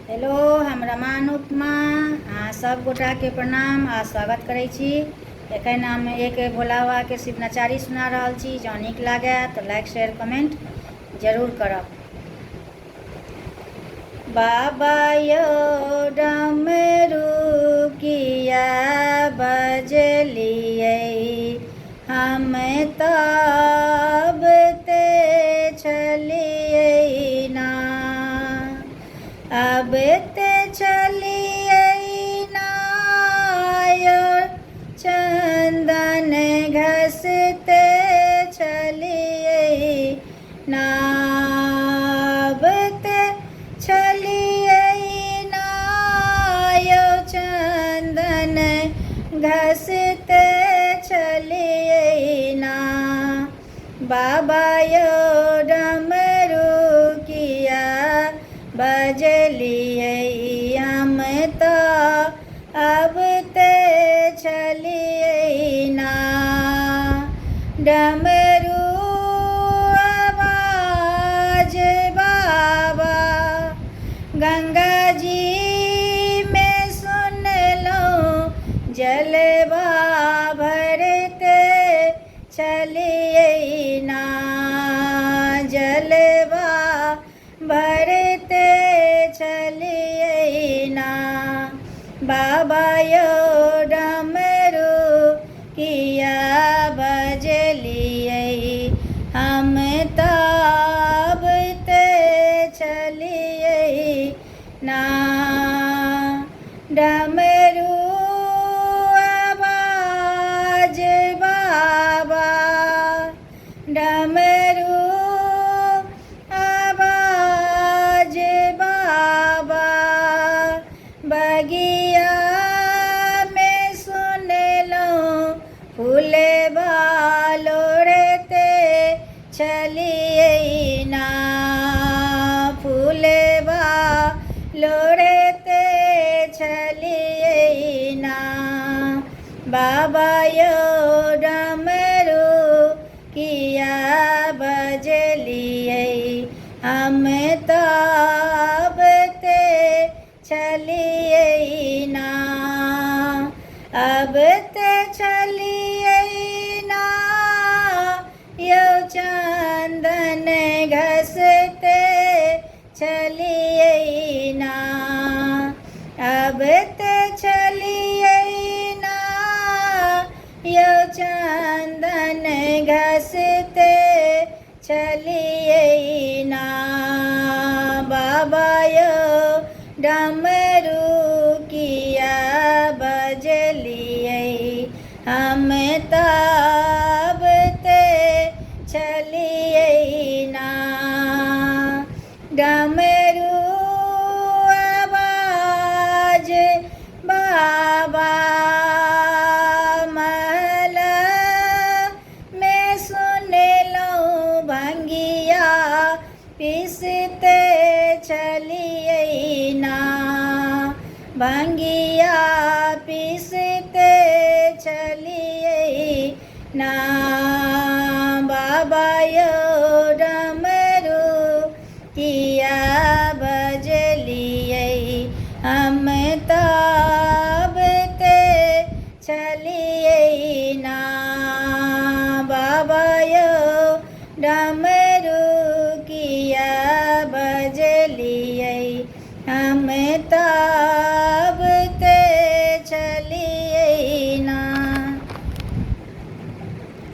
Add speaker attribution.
Speaker 1: Hello, हम रमा उपमा अहाँ सब गोटा के प्रणाम आ स्वागत करै छी। एखन हम एक भोला बाबा के शिव नचारी सुना रहल छी। जँ नीक लागे तो लाइक शेयर कमेंट जरूर करब। बाबा यो डमरू किया बजलियै, हम तब ते छलियै ना, अब ते छलियै ना यो चंदन घसते छलियै ना, अब ते छलियै ना यो चंदन घसते छलियै ना। बाबा यो डमरू किया बजलियै, हम तो अब ते छलियै ना। डमरू आवाज बाबा गंगा जी में सुनलौं, जलवा भरते छलियै ना, जलवा भरते छलियै ना। बाबा यो डमरू किया बजलियै, हम तब ते छलियै ना। डमरू आवाज बाबा, डमरू आवाज बाबा बगिया में सुनलौं, फूलवा लोढ़ते छलियै ना, फूलवा लोढ़ते छलियै ना। बाबा यो डमरू किया बजलियै, हम तब ते छलियै ना, अब ते छलियै ना यो चंदन घसते छलियै ना, अब ते छलियै ना यो चंदन घसते छलियै ना। बाबा यो डमरू किया बजलियै, हम तब ते छलियै ना। डमरू आवाज बाबा महल में सुनलौं, भंगिया पीसते छलियै ना, भंगिया पीसते छलियै ना। बाबा यो डमरू किया बजलियै, हम तब ते छलियै ना। बाबा यो डमरू किया बजलियै, हम तब